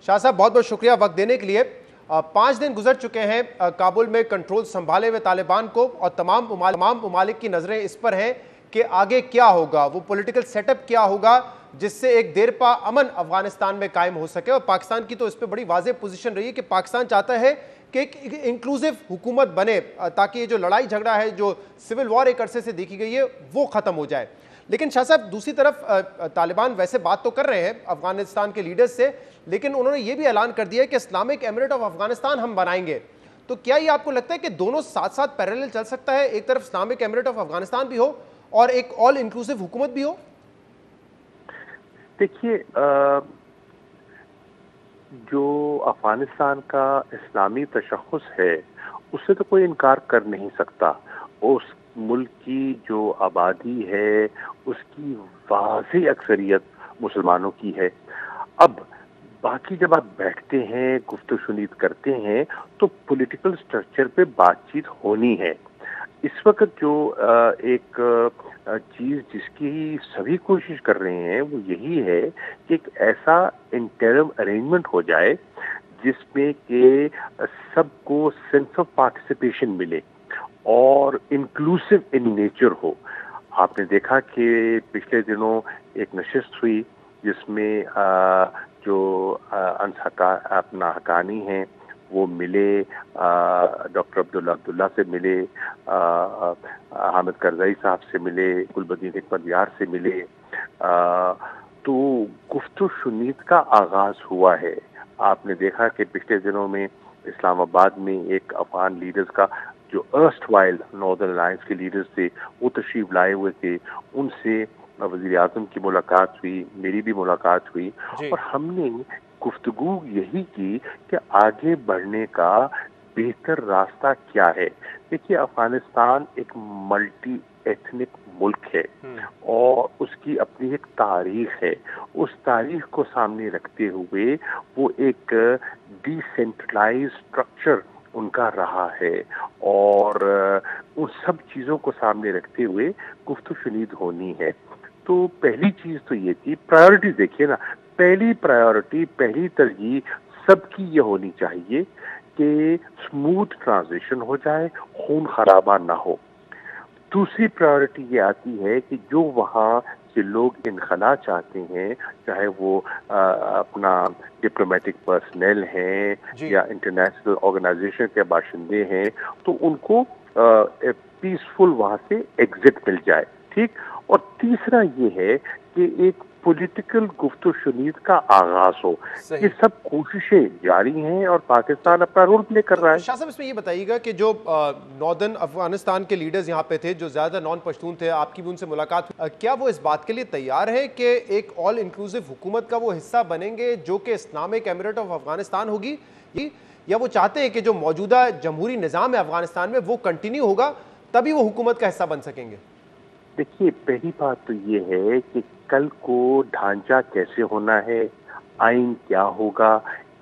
शाह साहब बहुत बहुत शुक्रिया वक्त देने के लिए। 5 दिन गुजर चुके हैं काबुल में कंट्रोल संभाले हुए तालिबान को, और तमाम ममालिक की नज़रें इस पर हैं कि आगे क्या होगा, वो पॉलिटिकल सेटअप क्या होगा जिससे एक देरपा अमन अफगानिस्तान में कायम हो सके। और पाकिस्तान की तो इस पर बड़ी वाज़ेह पोजीशन रही है कि पाकिस्तान चाहता है कि एक इंक्लूसिव हुकूमत बने, ताकि ये जो लड़ाई झगड़ा है, जो सिविल वॉर एक अरसे से देखी गई है, वो ख़त्म हो जाए। लेकिन शाह साहब दूसरी तरफ तालिबान वैसे बात तो कर रहे हैं अफगानिस्तान के लीडर्स से, लेकिन उन्होंने ये भी ऐलान कर दिया है कि इस्लामिक एमिरेट ऑफ अफगानिस्तान हम बनाएंगे। तो क्या ये आपको लगता है कि दोनों साथ साथ पैरेलल चल सकता है, एक तरफ इस्लामिक एमिरेट ऑफ अफगानिस्तान भी हो और एक ऑल इंक्लूसिव हुकूमत भी हो? देखिए, जो अफगानिस्तान का इस्लामी तशख़्ख़ुस है उससे तो कोई इनकार कर नहीं सकता। उस मुल्क की जो आबादी है उसकी वाज़ेह अक्सरियत मुसलमानों की है। अब बाकी जब आप बैठते हैं, गुफ्तगू शुनीद करते हैं, तो पॉलिटिकल स्ट्रक्चर पे बातचीत होनी है। इस वक्त जो एक चीज़ जिसकी सभी कोशिश कर रहे हैं वो यही है कि एक ऐसा इंटरिम अरेंजमेंट हो जाए जिसमें कि सबको सेंस ऑफ पार्टिसिपेशन मिले और इंक्लूसिव इन नेचर हो। आपने देखा कि पिछले दिनों एक नशिस्त हुई जिसमें जो अपना हकानी हैं वो मिले, डॉक्टर अब्दुल्ला से मिले, हामिद करज़ई साहब से मिले, गुलबदीन हिकमत यार से मिले। तो गुफ्तगू शुनीद का आगाज हुआ है। आपने देखा कि पिछले दिनों में इस्लामाबाद में एक अफगान लीडर्स का जो अर्स्ट वाइल नॉर्दर्न अलायंस के लीडर्स थे वो तशरीफ लाए हुए थे, उनसे वज़ीर आज़म की मुलाकात हुई, मेरी भी मुलाकात हुई, और हमने गुफ्तगू यही की कि आगे बढ़ने का बेहतर रास्ता क्या है। देखिए, अफगानिस्तान एक मल्टी एथनिक मुल्क है और उसकी अपनी एक तारीख है। उस तारीख को सामने रखते हुए वो एक डिसेंट्रलाइज स्ट्रक्चर उनका रहा है, और उन सब चीज़ों को सामने रखते हुए गुफ्तगू शुनीद होनी है। तो पहली चीज़ तो ये थी, प्रायोरिटी देखिए ना, पहली प्रायोरिटी, पहली तरजीह सबकी ये होनी चाहिए कि स्मूथ ट्रांजिशन हो जाए, खून खराबा ना हो। दूसरी प्रायोरिटी ये आती है कि जो वहाँ से लोग इनखला चाहते हैं, चाहे वो अपना डिप्लोमेटिक पर्सनल हैं या इंटरनेशनल ऑर्गेनाइजेशन के बाशिंदे हैं, तो उनको पीसफुल वहाँ से एग्जिट मिल जाए। ठीक। और तीसरा ये है कि एक पॉलिटिकल गुफ्तगू शुनीद का आगाज हो। ये सब कोशिशें जारी हैं और पाकिस्तान अपना रोल प्ले कर रहा है। शाह साहब, इसमें ये बताइएगा कि जो नॉर्दर्न अफगानिस्तान के लीडर्स यहाँ पे थे, जो ज़्यादा नॉन पश्तून थे, आपकी भी उनसे मुलाकात हुई, क्या वो इस बात के लिए तैयार हैं कि एक ऑल इंक्लूसिव हुकूमत का वो हिस्सा बनेंगे जो कि इस्लामिक एमिरेट ऑफ अफगानिस्तान होगी, या वो चाहते हैं कि जो मौजूदा जमहूरी निज़ाम है अफगानिस्तान में वो कंटिन्यू होगा, तभी वो हुकूमत का हिस्सा बन सकेंगे? देखिए, पहली बात तो ये है कि कल को ढांचा कैसे होना है, आइन क्या होगा,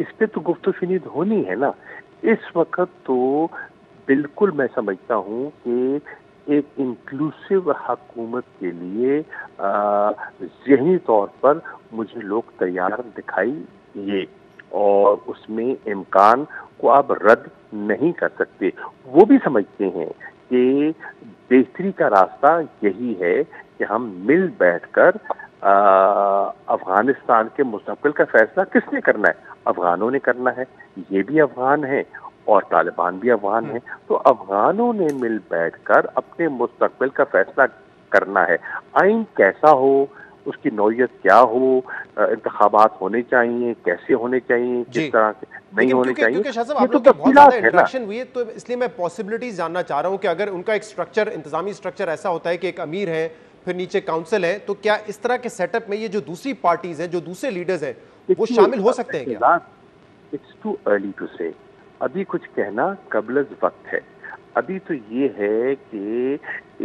इस पे तो गुफ्तगू शुनीद होनी है ना। इस वक्त तो बिल्कुल मैं समझता हूँ कि एक इंक्लूसिव हुकूमत के लिए ज़हनी तौर पर मुझे लोग तैयार दिखाई दिए, और उसमें इम्कान को आप रद्द नहीं कर सकते। वो भी समझते हैं कि बेहतरी का रास्ता यही है कि हम मिल बैठकर अफगानिस्तान के मुस्तकबिल का फैसला किसने करना है? अफगानों ने करना है। ये भी अफगान है और तालिबान भी अफगान है। तो अफगानों ने मिल बैठकर अपने मुस्तकबिल का फैसला करना है। आइन कैसा हो, उसकी नौयत क्या हो, इंतखाबात होने चाहिए, कैसे होने चाहिए, किस तरह से नहीं होने चाहिए, क्योंकि शाह साहब आप लोग की बहुत ज़्यादा इंटरेक्शन हुई है, तो इसलिए मैं पॉसिबिलिटीज जानना चाह रहा हूँ कि अगर उनका एक स्ट्रक्चर, इंतजामी स्ट्रक्चर ऐसा होता है कि एक अमीर है, फिर नीचे काउंसिल है, तो क्या इस तरह के सेटअप में ये जो दूसरी पार्टीज हैं, जो दूसरे लीडर्स हैं, वो शामिल हो सकते हैं क्या? इट्स टू अर्ली टू से। अभी कुछ कहना कबल वक्त है। अभी तो ये है कि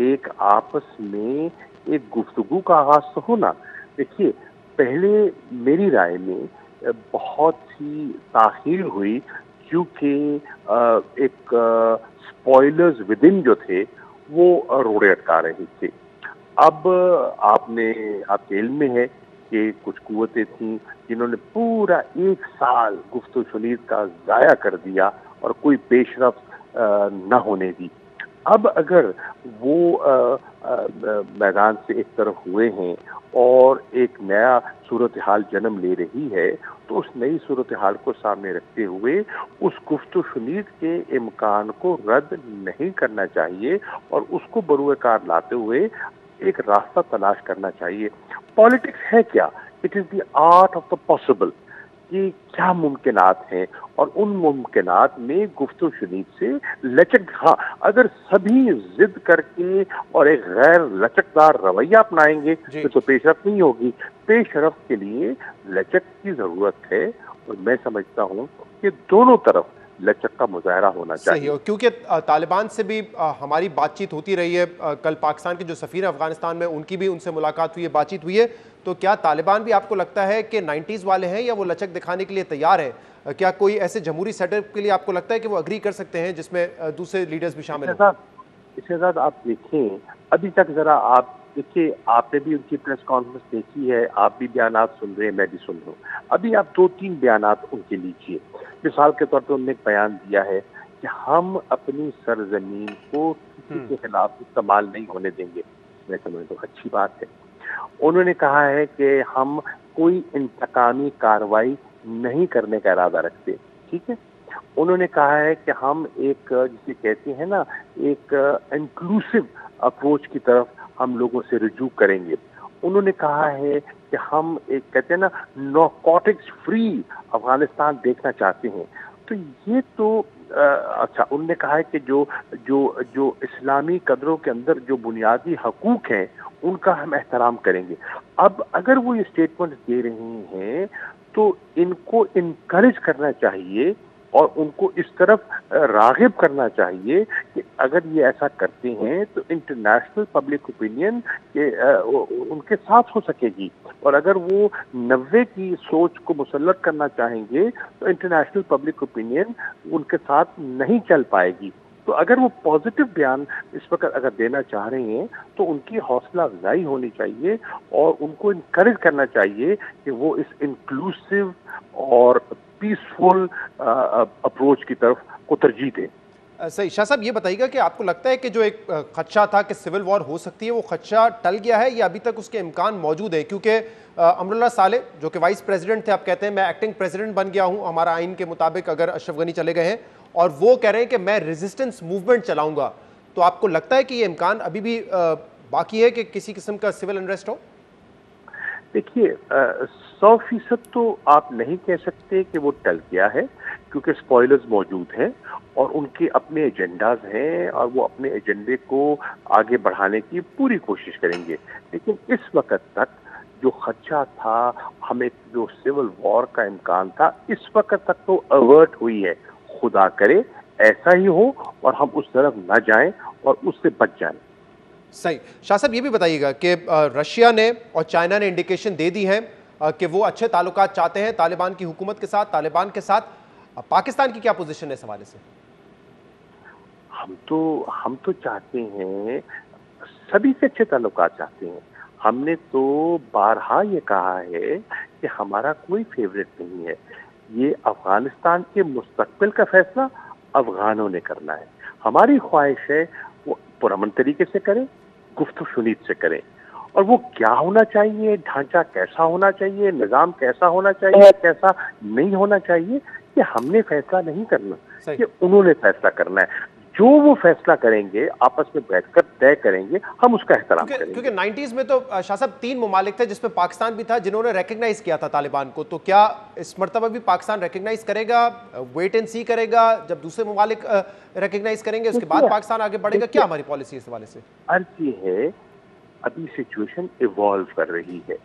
एक आपस में एक गुफ्तगू का आगाज तो होना। देखिए, पहले मेरी राय में बहुत सी ताख़ीर हुई क्योंकि एक स्पॉयलर्स विदिन जो थे वो रोड़े अटका रहे थे। अब आपके इल्म में है کہ کچھ قوتیں تھیں جنہوں نے پورا 1 سال گفت و شنید کا ضائع کر دیا اور کوئی پیش رفت نہ ہونے دی. اب اگر وہ میدان سے ایک طرف ہوئے ہیں اور ایک نیا صورتحال جنم لے رہی ہے تو اس نئی صورتحال کو سامنے رکھتے ہوئے اس گفت و شنید کے امکان کو رد نہیں کرنا چاہیے اور اس کو بروئے کار لاتے ہوئے ایک راستہ تلاش کرنا چاہیے. پالیٹکس ہے کیا؟ It is the art of the possible, کہ کیا ممکنات ہیں اور ان ممکنات میں گفت و شنید سے لچک. ہاں، اگر سبھی ضد کر کے اور ایک غیر لچکدار رویہ اپنائیں گے تو پیش رفت نہیں ہوگی. پیش رفت کے لیے لچک کی ضرورت ہے اور میں سمجھتا ہوں کہ دونوں طرف لچک کا مظاہرہ ہونا چاہیے. صحیح. کیونکہ طالبان سے بھی ہماری بات چیت ہوتی رہی ہے. کل پاکستان کے جو سفیر ہیں افغانستان میں ان کی بھی ان سے ملاقات ہوئی ہے، بات چیت ہوئی ہے. تو کیا طالبان بھی آپ کو لگتا ہے کہ 90s والے ہیں یا وہ لچک دکھانے کے لیے تیار ہیں؟ کیا کوئی ایسے جمہوری سیٹ اپ کے لیے آپ کو لگتا ہے کہ وہ اگری کر سکتے ہیں جس میں دوسرے لیڈرز بھی شامل ہوں؟ شہزاد آپ دیکھیں، ابھی تک ذرا آپ دیکھیے، آپ نے بھی ان کی پریس کانفرنس دیکھی ہے، آپ بھی بیانات سن رہے ہیں، میں بھی سن رہا ہوں. ابھی آپ 2-3 بیانات ان کے لیجیے. مثال کے طور پہ انہوں نے ایک بیان دیا ہے کہ ہم اپنی سرزمین کو کسی کے خلاف استعمال نہیں ہونے دیں گے. میں سمجھتا ہوں اچھی بات ہے. انہوں نے کہا ہے کہ ہم کوئی انتقامی کارروائی نہیں کرنے کا ارادہ رکھتے. ٹھیک ہے. انہوں نے کہا ہے کہ ہم ایک جسے کہتے ہیں نا ایک انکلوسیو اپروچ کی طرف ہم لوگوں سے رجوع کریں گے. انہوں نے کہا ہے کہ ہم ایک کہتے ہیں نا نارکوٹکس فری افغانستان دیکھنا چاہتے ہیں. تو یہ تو اچھا. انہوں نے کہا ہے کہ جو اسلامی قدروں کے اندر جو بنیادی حقوق ہیں ان کا ہم احترام کریں گے. اب اگر وہ یہ اسٹیٹمنٹ دے رہے ہیں تو ان کو انکریج کرنا چاہیے اور ان کو اس طرف راغب کرنا چاہیے کہ اگر یہ ایسا کرتے ہیں تو انٹرنیشنل پبلک اوپینین ان کے ساتھ ہو سکے گی. اور اگر وہ 90 کی سوچ کو مسلط کرنا چاہیں گے تو انٹرنیشنل پبلک اوپینین ان کے ساتھ نہیں چل پائے گی. تو اگر وہ پازیٹیو بیان اس وقت اگر دینا چاہ رہے ہیں تو ان کی حوصلہ افزائی ہونی چاہیے اور ان کو انکریج کرنا چاہیے کہ وہ اس انکلوسیو اور پیسفل اپروچ کی طرف کو ترجیح دیں. صحیح. شاہ صاحب یہ بتائیے گا کہ آپ کو لگتا ہے کہ جو ایک خدشہ تھا کہ سول وار ہو سکتی ہے وہ خدشہ ٹل گیا ہے یا ابھی تک اس کے امکان موجود ہے؟ کیونکہ امراللہ صالح جو کہ وائس پریزیڈنٹ تھے، آپ کہتے ہیں میں ایکٹنگ پریزیڈنٹ بن گیا ہوں ہمارا آئین کے مطابق اگر اشرف غنی چلے گئے ہیں، اور وہ کہہ رہے ہیں کہ میں ریزسٹنس موومنٹ چلاؤں گا. تو آپ کو لگتا ہے کہ یہ امکان ابھی بھی باقی ہے کہ کسی قسم کا سول انریسٹ ہو؟ دیکھیے 100% تو آپ نہیں کہہ سکتے کہ وہ ٹل گیا ہے کیونکہ اسپوائلرز موجود ہیں اور ان کے اپنے ایجنڈاز ہیں اور وہ اپنے ایجنڈے کو آگے بڑھانے کی پوری کوشش کریں گے. لیکن اس وقت تک جو خدشہ تھا، ہمیں جو سول وار کا امکان تھا، اس وقت تک تو اوورٹ ہوئی ہے. خدا کرے ایسا ہی ہو اور ہم اس طرف نہ جائیں اور اس سے بچ جائیں. صحیح. شاہ صاحب یہ بھی بتائیے گا کہ رشیا نے اور چائنا نے انڈیکیشن دے دی ہے کہ وہ اچھے تعلقات چاہتے ہیں طالبان کی حکومت کے ساتھ، طالبان کے ساتھ. پاکستان کی کیا پوزیشن ہے اس حوالے سے؟ ہم تو چاہتے ہیں، سبھی سے اچھے تعلقات چاہتے ہیں. ہم نے تو بارہا یہ کہا ہے کہ ہمارا کوئی فیوریٹ نہیں ہے. یہ افغانستان کے مستقبل کا فیصلہ افغانوں نے کرنا ہے. ہماری خواہش ہے وہ پرامن طریقے سے کریں، گفت و شنید سے کریں. اور وہ کیا ہونا چاہیے، ڈھانچہ کیسا ہونا چاہیے، نظام کیسا ہونا چاہیے، کیسا نہیں ہونا چاہیے، یہ ہم نے فیصلہ نہیں کرنا، یہ انہوں نے فیصلہ کرنا ہے. جو وہ فیصلہ کریں گے آپس میں بیٹھ کر طے کریں گے، ہم اس کا احترام کریں گے. کیونکہ 90s میں تو شاہ صاحب 3 ممالک تھے جس میں پاکستان بھی تھا جنہوں نے ریکگنائز کیا تھا طالبان کو. تو کیا اس مرتبہ بھی پاکستان ریکگنائز کرے گا، ویٹ اینڈ سی کرے گا جب دوسرے ممالک ریکگنائز کریں گے اس کے بعد پاکستان آگے بڑھے گا؟ کیا ہماری پالیسی اس حوالے سے؟ عرض یہ ہے ابھی سچویشن ایوالو کر رہی ہے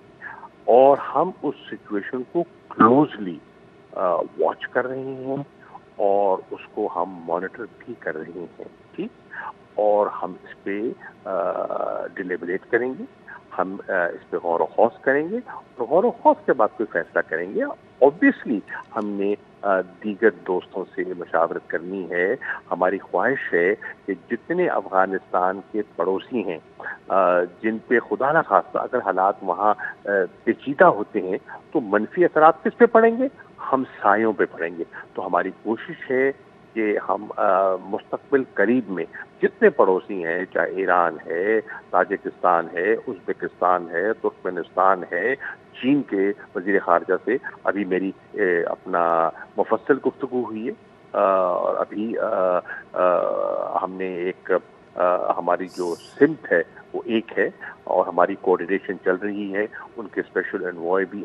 اور ہم اس سچویشن کو کلوزلی واچ کر رہے ہیں اور اس کو ہم مانیٹر بھی کر رہے ہیں. ٹھیک. اور ہم اس پہ ڈیلیبریٹ کریں گے، ہم اس پہ غور و خوض کریں گے اور غور و خوض کے بعد کوئی فیصلہ کریں گے. ऑब्वियसली हमने दीगर दोस्तों से मशावरत करनी है। हमारी ख्वाहिश है कि जितने अफगानिस्तान के पड़ोसी हैं जिन पे खुदा न खास्ता अगर हालात वहाँ पेचीदा होते हैं तो मनफी असरात किस पे पड़ेंगे, हम सायों पे पड़ेंगे। तो हमारी कोशिश है कि हम मुस्तकबिल करीब में जितने पड़ोसी हैं, चाहे ईरान है, ताजिकिस्तान है, उज़्बेकिस्तान है, तुर्कमेनिस्तान है, चीन के वज़ीर ख़ारजा से अभी मेरी अपना मुफस्सल गुफ्तगू हुई है, और अभी हमने एक हमारी जो सिमत है वो एक है और हमारी कोऑर्डिनेशन चल रही है। उनके स्पेशल एनवॉय भी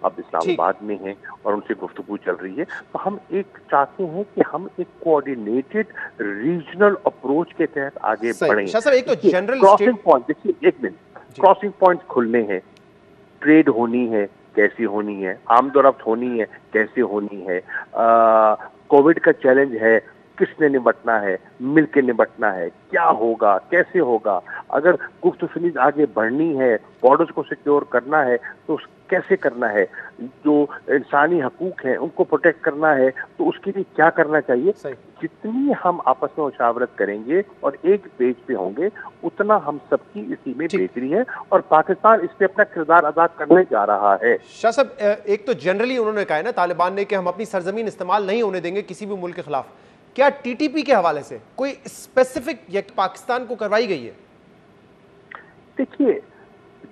अब इस्लामाबाद में हैं और उनसे गुफ्तगू चल रही है। तो हम एक चाहते हैं कि हम एक कोऑर्डिनेटेड रीजनल अप्रोच के तहत आगे बढ़ें। शाह साहब, एक तो जनरल क्रॉसिंग पॉइंट, देखिए एक मिनट, क्रॉसिंग पॉइंट खुलने हैं, ट्रेड होनी है, कैसी होनी है, आमदोरफ्त होनी है, कैसे होनी है, कोविड का चैलेंज है, किसने निपटना है, मिलके निपटना है, क्या होगा, कैसे होगा, अगर गुफ्तगू आगे बढ़नी है, बॉर्डर्स को सिक्योर करना है तो कैसे करना है, जो इंसानी हकूक हैं उनको प्रोटेक्ट करना है तो उसके लिए क्या करना चाहिए। जितनी हम आपस में मुशावरत करेंगे और एक पेज पे होंगे उतना हम सबकी इसी में बेहतरी है और पाकिस्तान इस पे अपना किरदार अदा करने जा रहा है। शाह साहब, एक तो जनरली उन्होंने कहा है ना तालिबान ने कि हम अपनी सरजमीन इस्तेमाल नहीं होने देंगे किसी भी मुल्क के खिलाफ, क्या टीटीपी के हवाले से कोई स्पेसिफिक पाकिस्तान को करवाई गई है? देखिए,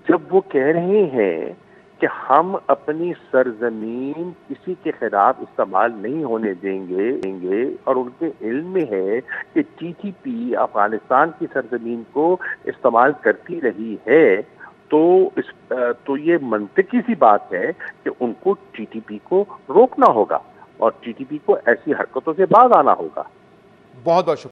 जब वो कह रहे हैं कि हम अपनी सरजमीन किसी के खिलाफ इस्तेमाल नहीं होने देंगे और उनके इल्म में है कि टीटीपी अफगानिस्तान की सरजमीन को इस्तेमाल करती रही है, तो ये मंतकी सी बात है कि उनको टीटीपी को रोकना होगा और टीटीपी को ऐसी हरकतों से बाज आना होगा। बहुत बहुत शुक्रिया।